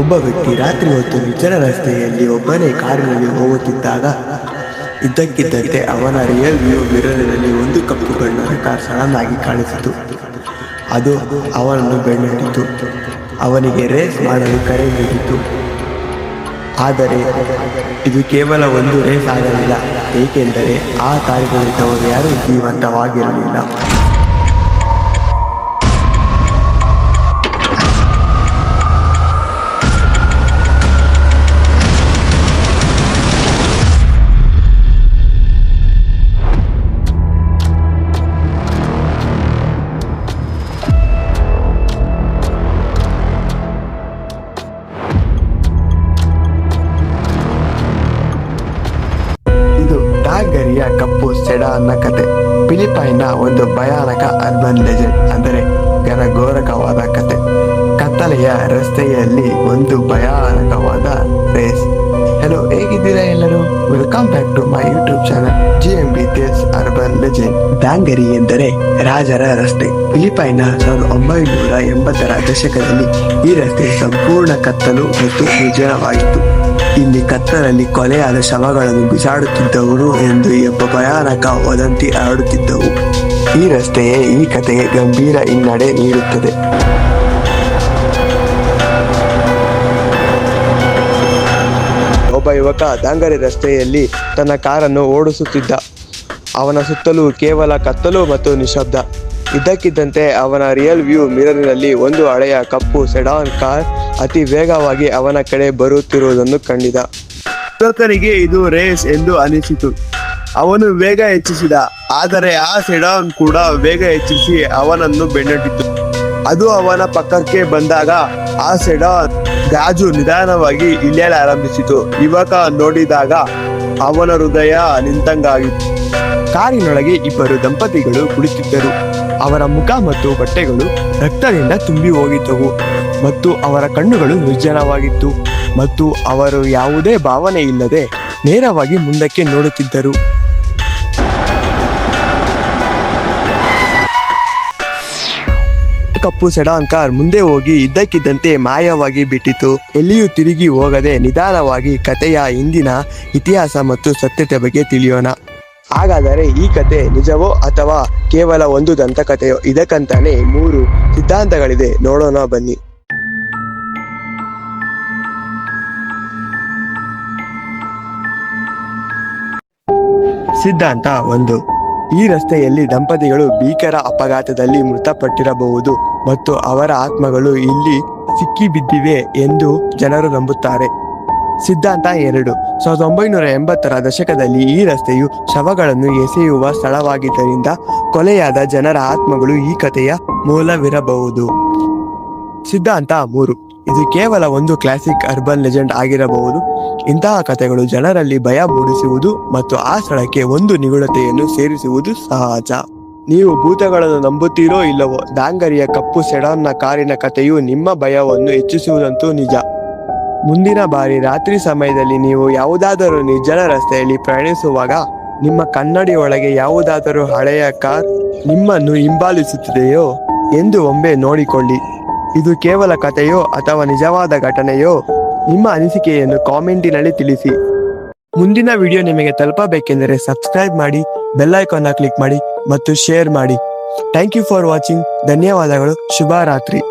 ಒಬ್ಬ ವ್ಯಕ್ತಿ ರಾತ್ರಿ ಹೊತ್ತು ನಿರ್ಜನ ರಸ್ತೆಯಲ್ಲಿ ಒಬ್ಬನೇ ಕಾರಿನಲ್ಲಿ ಹೋಗುತ್ತಿದ್ದಾಗ ಇದ್ದಕ್ಕಿದ್ದಂತೆ ಅವನ ರಿಯರ್ ವ್ಯೂ ಮಿರರಿನಲ್ಲಿ ಒಂದು ಕಪ್ಪು ಬಣ್ಣದ ಕಾರ್ ಸಡನ್ ಆಗಿ ಕಾಣಿಸಿತು. ಅದು ಅವನನ್ನು ಬೆನ್ನಟ್ಟಿತು. ಅವನಿಗೆ ರೇಸ್ ಮಾಡಲು ಕರೆ ನೀಡಿತು. ಆದರೆ ಇದು ಕೇವಲ ಒಂದು ರೇಸ್ ಆಗಲಿಲ್ಲ, ಏಕೆಂದರೆ ಆ ಕಾರಿನಲ್ಲಿದ್ದವರು ಯಾರೂ ಜೀವಂತವಾಗಿರಲಿಲ್ಲ. ಟಾಂಗರಿಯ ಕಪ್ಪು ಸೆಡಾನ್ನ ಕತೆ. ಫಿಲಿಪೈನ್ನ ಒಂದು ಭಯಾನಕ ಅರ್ಬನ್ ಲೆಜೆಂಡ್, ಅಂದರೆ ಘನಘೋರಕವಾದ ಕತೆ. ಕತ್ತಲೆಯ ರಸ್ತೆಯಲ್ಲಿ ಒಂದು ಭಯಾನಕವಾದ ರೇಸ್. ಹಲೋ, ಹೇಗಿದ್ದೀರಾ ಎಲ್ಲರೂ? Welcome back to my YouTube channel GMB Tales urban legend. ಟಾಂಗರಿ ಎಂದರೆ ರಾಜರ ರಸ್ತೆ. ಫಿಲಿಪೈನ್ನ 1980ರ ದಶಕದಲ್ಲಿ ಈ ರಸ್ತೆ ಸಂಪೂರ್ಣ ಕತ್ತಲು ಮತ್ತು ನಿರ್ಜನವಾಗಿತ್ತು. ಇಲ್ಲಿ ಕತ್ತಲಲ್ಲಿ ಕೊಲೆಯಾದ ಶವಗಳನ್ನು ಬಿಸಾಡುತ್ತಿದ್ದವರು ಎಂದು ಎಂಬ ಭಯಾನಕ ವದಂತಿ ಹರಡುತ್ತಿದ್ದವು. ಈ ರಸ್ತೆಯೇ ಈ ಕಥೆಗೆ ಗಂಭೀರ ಹಿನ್ನಡೆ ನೀಡುತ್ತದೆ. ಒಬ್ಬ ಯುವಕ ಟಾಂಗರಿ ರಸ್ತೆಯಲ್ಲಿ ತನ್ನ ಕಾರನ್ನು ಓಡಿಸುತ್ತಿದ್ದ. ಅವನ ಸುತ್ತಲೂ ಕೇವಲ ಕತ್ತಲು ಮತ್ತು ನಿಶಬ್ದ. ಇದ್ದಕ್ಕಿದ್ದಂತೆ ಅವನ ರಿಯಲ್ ವ್ಯೂ ಮಿರರಿನಲ್ಲಿ ಒಂದು ಹಳೆಯ ಕಪ್ಪು ಸೆಡಾನ್ ಕಾರ್ ಅತಿ ವೇಗವಾಗಿ ಅವನ ಕಡೆ ಬರುತ್ತಿರುವುದನ್ನು ಕಂಡಿದ. ಯುವಕನಿಗೆ ಇದು ರೇಸ್ ಎಂದು ಅನಿಸಿತು. ಅವನು ವೇಗ ಹೆಚ್ಚಿಸಿದ, ಆದರೆ ಆ ಸೆಡಾನ್ ಕೂಡ ವೇಗ ಹೆಚ್ಚಿಸಿ ಅವನನ್ನು ಬೆನ್ನಟ್ಟಿತು. ಅದು ಅವನ ಪಕ್ಕಕ್ಕೆ ಬಂದಾಗ ಆ ಸೆಡಾನ್ ಗಾಜು ನಿಧಾನವಾಗಿ ಇಳಿಯಲಾರಂಭಿಸಿತು. ಯುವಕ ನೋಡಿದಾಗ ಅವನ ಹೃದಯ ನಿಂತಂಗಾಗಿತ್ತು. ಕಾರಿನೊಳಗೆ ಇಬ್ಬರು ದಂಪತಿಗಳು ಕುಳಿತಿದ್ದರು. ಅವರ ಮುಖ ಮತ್ತು ಬಟ್ಟೆಗಳು ರಕ್ತದಿಂದ ತುಂಬಿ ಹೋಗಿದ್ದವು ಮತ್ತು ಅವರ ಕಣ್ಣುಗಳು ನಿರ್ಜನವಾಗಿತ್ತು ಮತ್ತು ಅವರು ಯಾವುದೇ ಭಾವನೆ ಇಲ್ಲದೆ ನೇರವಾಗಿ ಮುಂದಕ್ಕೆ ನೋಡುತ್ತಿದ್ದರು. ಕಪ್ಪು ಸೆಡಾನ್ ಕಾರ್ ಮುಂದೆ ಹೋಗಿ ಇದ್ದಕ್ಕಿದ್ದಂತೆ ಮಾಯವಾಗಿ ಬಿಟ್ಟಿತು. ಎಲ್ಲಿಯೂ ತಿರುಗಿ ಹೋಗದೆ ನಿಧಾನವಾಗಿ ಕಥೆಯ ಹಿಂದಿನ ಇತಿಹಾಸ ಮತ್ತು ಸತ್ಯತೆ ಬಗ್ಗೆ ತಿಳಿಯೋಣ. ಹಾಗಾದರೆ ಈ ಕತೆ ನಿಜವೋ ಅಥವಾ ಕೇವಲ ಒಂದು ದಂತಕಥೆಯೋ? ಇದಕ್ಕಂತಾನೆ 3 ಸಿದ್ಧಾಂತಗಳಿದೆ, ನೋಡೋಣ ಬನ್ನಿ. ಸಿದ್ಧಾಂತ 1. ಈ ರಸ್ತೆಯಲ್ಲಿ ದಂಪತಿಗಳು ಭೀಕರ ಅಪಘಾತದಲ್ಲಿ ಮೃತಪಟ್ಟಿರಬಹುದು ಮತ್ತು ಅವರ ಆತ್ಮಗಳು ಇಲ್ಲಿ ಸಿಕ್ಕಿಬಿದ್ದಿವೆ ಎಂದು ಜನರು ನಂಬುತ್ತಾರೆ. ಸಿದ್ಧಾಂತ 2. 1980ರ ದಶಕದಲ್ಲಿ ಈ ರಸ್ತೆಯು ಶವಗಳನ್ನು ಎಸೆಯುವ ಸ್ಥಳವಾಗಿದ್ದರಿಂದ ಕೊಲೆಯಾದ ಜನರ ಆತ್ಮಗಳು ಈ ಕಥೆಯ ಮೂಲವಿರಬಹುದು. ಸಿದ್ಧಾಂತ 3. ಇದು ಕೇವಲ ಒಂದು ಕ್ಲಾಸಿಕ್ ಅರ್ಬನ್ ಲೆಜೆಂಡ್ ಆಗಿರಬಹುದು. ಇಂತಹ ಕಥೆಗಳು ಜನರಲ್ಲಿ ಭಯ ಮೂಡಿಸುವುದು ಮತ್ತು ಆ ಸ್ಥಳಕ್ಕೆ ಒಂದು ನಿಗೂಢತೆಯನ್ನು ಸೇರಿಸುವುದು ಸಹಜ. ನೀವು ಭೂತಗಳನ್ನು ನಂಬುತ್ತೀರೋ ಇಲ್ಲವೋ, ಟಾಂಗರಿಯ ಕಪ್ಪು ಸೆಡಾನ್ನ ಕಾರಿನ ಕಥೆಯು ನಿಮ್ಮ ಭಯವನ್ನು ಹೆಚ್ಚಿಸುವುದಂತೂ ನಿಜ. ಮುಂದಿನ ಬಾರಿ ರಾತ್ರಿ ಸಮಯದಲ್ಲಿ ನೀವು ಯಾವುದಾದರೂ ನಿರ್ಜನ ರಸ್ತೆಯಲ್ಲಿ ಪ್ರಯಾಣಿಸುವಾಗ ನಿಮ್ಮ ಕನ್ನಡಿ ಒಳಗೆ ಯಾವುದಾದರೂ ಹಳೆಯ ಕಾರ್ ನಿಮ್ಮನ್ನು ಹಿಂಬಾಲಿಸುತ್ತಿದೆಯೋ ಎಂದು ಒಮ್ಮೆ ನೋಡಿಕೊಳ್ಳಿ. ಇದು ಕೇವಲ ಕಥೆಯೋ ಅಥವಾ ನಿಜವಾದ ಘಟನೆಯೋ? ನಿಮ್ಮ ಅನಿಸಿಕೆಯನ್ನು ಕಾಮೆಂಟಿನಲ್ಲಿ ತಿಳಿಸಿ. ಮುಂದಿನ ವಿಡಿಯೋ ನಿಮಗೆ ತಲುಪಬೇಕೆಂದರೆ ಸಬ್ಸ್ಕ್ರೈಬ್ ಮಾಡಿ, ಬೆಲ್ ಐಕಾನ್ನ ಕ್ಲಿಕ್ ಮಾಡಿ ಮತ್ತು ಶೇರ್ ಮಾಡಿ. Thank you for watching. ಧನ್ಯವಾದಗಳು. ಶುಭರಾತ್ರಿ.